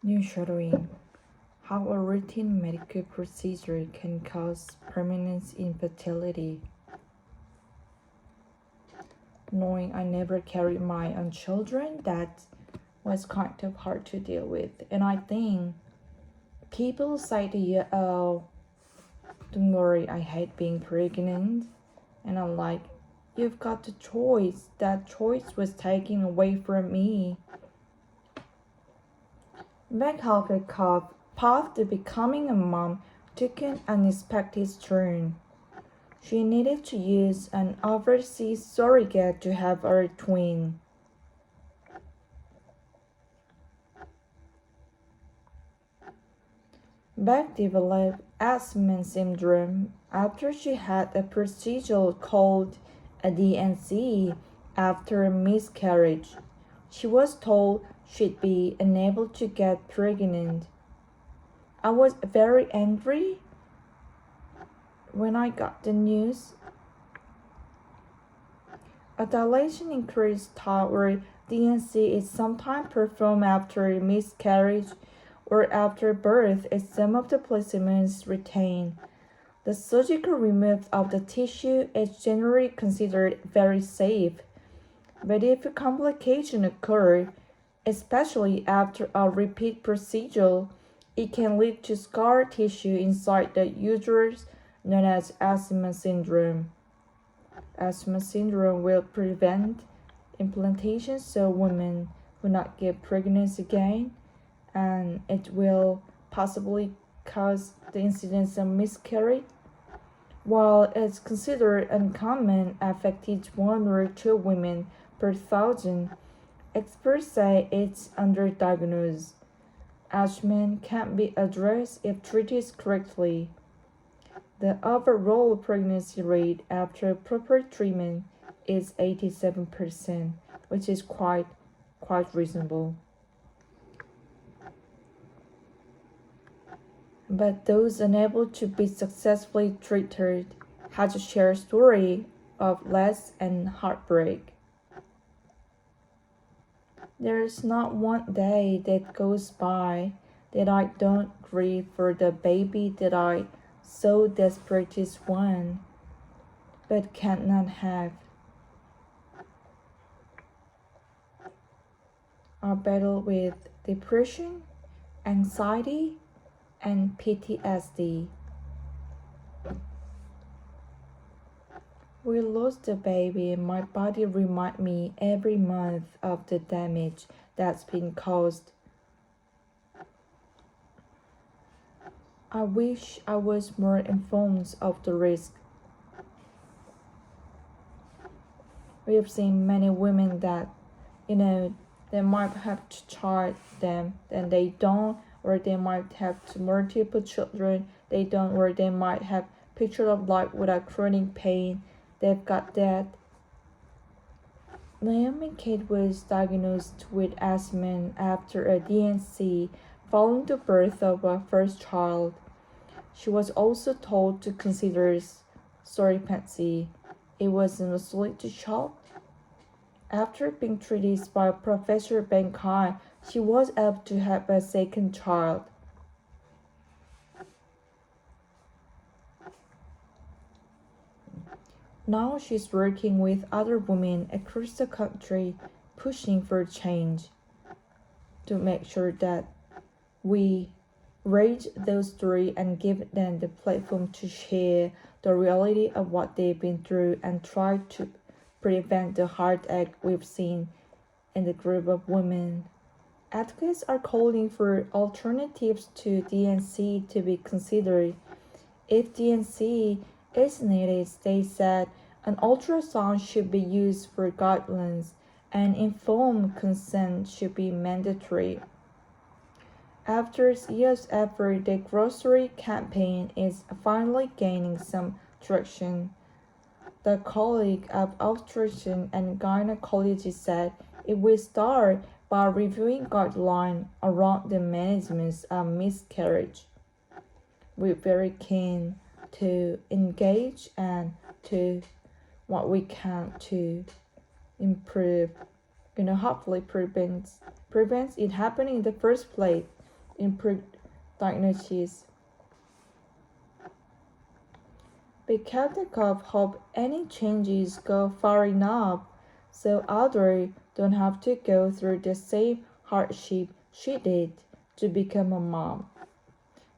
Shadowing. How a routine medical procedure can cause permanent infertility. Knowing I never carried my own children, that was kind of hard to deal with. And I think people say to you, oh, don't worry, I hate being pregnant. And I'm like, you've got the choice. That choice was taken away from me. Back halfway path to becoming a mom took an unexpected turn. She needed to use an overseas surrogate to have her twin. Beck developed Asman syndrome after she had a procedure called a DNC after a miscarriage. She was told she'd be unable to get pregnant. I was very angry when I got the news. A dilation increase toward DNC is sometimes performed after a miscarriage or after birth as some of the placements retain. The surgical removal of the tissue is generally considered very safe, but if a complication occurs, especially after a repeat procedure, it can lead to scar tissue inside the uterus known as asthma syndrome. Asthma syndrome will prevent implantation so women will not get pregnant again, and it will possibly cause the incidence of miscarriage. While it's considered uncommon, affecting 1 or 2 women per thousand, experts say it's underdiagnosed. Asthma can be addressed if treated correctly. The overall pregnancy rate after proper treatment is 87%, which is quite reasonable. But those unable to be successfully treated had to share a story of loss and heartbreak. There's not one day that goes by that I don't grieve for the baby that I so desperately want, but cannot have. I battle with depression, anxiety, and PTSD. We lost the baby and my body reminds me every month of the damage that's been caused. I wish I was more informed of the risk. We have seen many women that, they might have to child them, then they don't, or they might have multiple children, they don't, or they might have picture of life without chronic pain, they've got that. Naomi Kate was diagnosed with asthma after a DNC following the birth of her first child. She was also told to consider surrogacy. It was an isolated shock. After being treated by Professor Ben Kai, she was able to have a second child. Now she's working with other women across the country, pushing for change to make sure that we raise those stories and give them the platform to share the reality of what they've been through and try to prevent the heartache we've seen in the group of women. Advocates are calling for alternatives to DNC to be considered. If DNC is needed, they said an ultrasound should be used for guidelines and informed consent should be mandatory. After years' effort, the grocery campaign is finally gaining some traction. The College of Obstetricians and Gynecology said it will start by reviewing guidelines around the management of miscarriage. We're very keen to engage and to what we can to improve, hopefully prevents it happening in the first place. improve diagnosis. Be skeptical of hope any changes go far enough so others don't have to go through the same hardship she did to become a mom.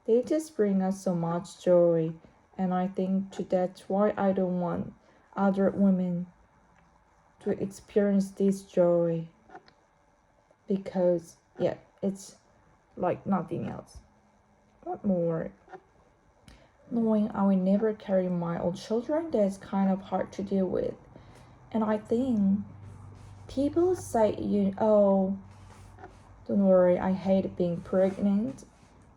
They just bring us so much joy, and I think that's why I don't want other women to experience this joy because, yeah, it's like nothing else. What more? Knowing I will never carry my own children, that's kind of hard to deal with. And I think people say, oh, don't worry, I hate being pregnant.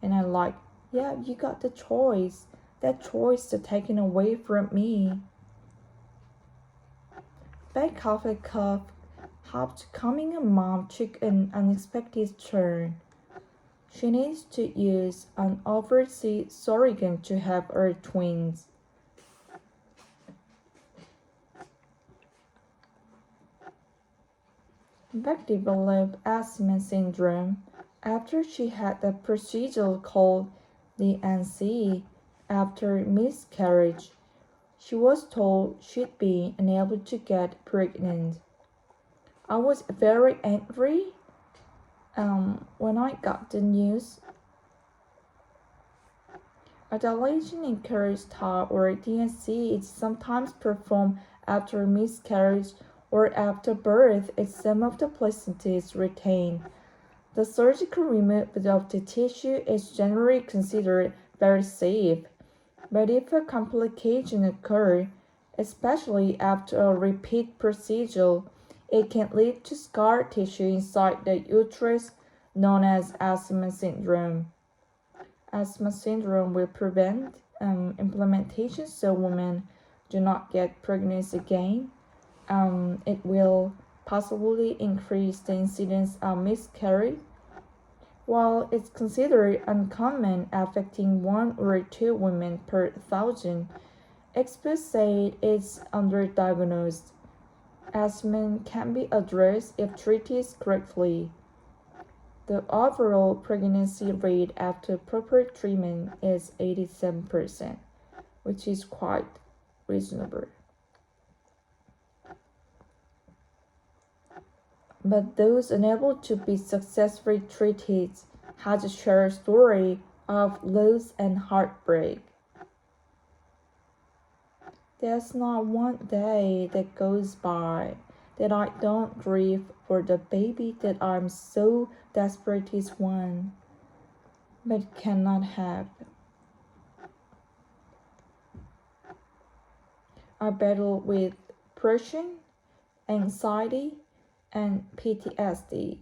And I like, yeah, you got the choice. That choice is taken away from me. Back of a cup, how becoming a mom took an unexpected turn. She needs to use an overseas surrogate to have her twins. Beck developed asthma syndrome after she had a procedure called the NC after miscarriage. She was told she'd be unable to get pregnant. I was very angry when I got the news. A dilation encouraged her or DNC is sometimes performed after miscarriage or after birth if some of the placenta is retained. The surgical removal of the tissue is generally considered very safe, but if a complication occurs, especially after a repeat procedure, it can lead to scar tissue inside the uterus known as asthma syndrome. Asthma syndrome will prevent implantation so women do not get pregnant again. It will possibly increase the incidence of miscarriage. While it's considered uncommon, affecting 1 or 2 women per thousand, experts say it's underdiagnosed. Asthma can be addressed if treated correctly. The overall pregnancy rate after proper treatment is 87%, which is quite reasonable. But those unable to be successfully treated had to share a story of loss and heartbreak. There's not one day that goes by that I don't grieve for the baby that I'm so desperately want, but cannot have. I battle with depression, anxiety, and PTSD.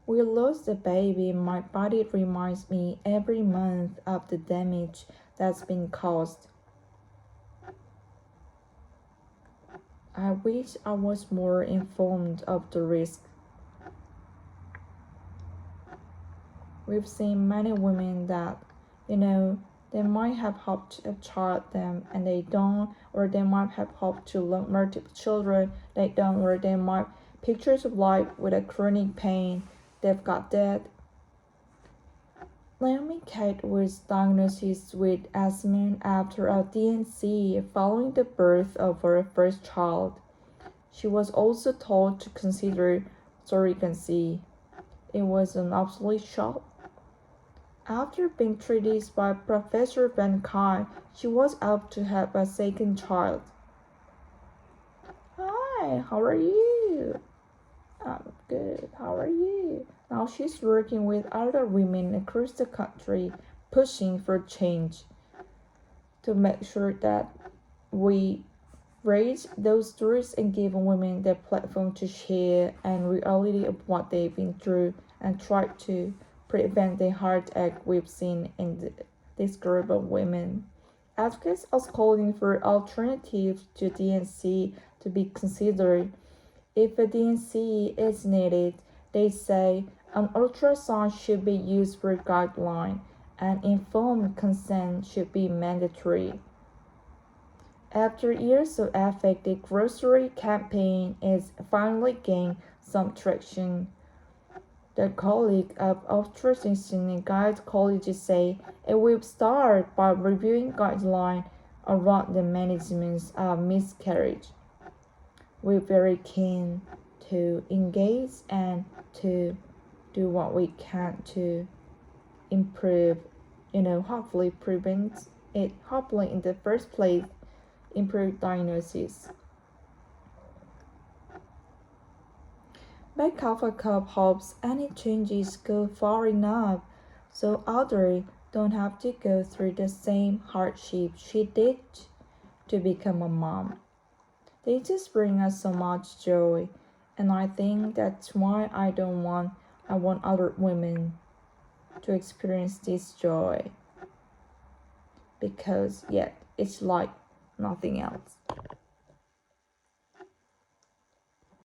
We lost a baby and my body reminds me every month of the damage that's been caused. I wish I was more informed of the risk. We've seen many women that, they might have hoped to child them and they don't, or they might have hoped to learn multiple children, they don't, or they might pictures of life with a chronic pain, they've got that. Naomi Kate was diagnosed with asthma after a DNC following the birth of her first child. She was also told to consider surrogacy. It was an absolute shock. After being treated by Professor Van Kai, she was able to have a second child. Hi, how are you? I'm good, how are you? Now she's working with other women across the country, pushing for change to make sure that we raise those stories and give women the platform to share and reality of what they've been through and try to prevent the heartache we've seen in this group of women. Advocates are calling for alternatives to DNC to be considered. If a DNC is needed, they say an ultrasound should be used for guideline and informed consent should be mandatory. After years of effort, the grocery campaign is finally gaining some traction. The College of Obstetricians and Gynecologists say it will start by reviewing guidelines around the management of miscarriage. We're very keen to engage and to do what we can to improve, hopefully prevent it, hopefully in the first place, improve diagnosis. Back of a cup hopes any changes go far enough so Audrey don't have to go through the same hardship she did to become a mom. They just bring us so much joy, and I think that's why I want other women to experience this joy. Because yet it's like nothing else.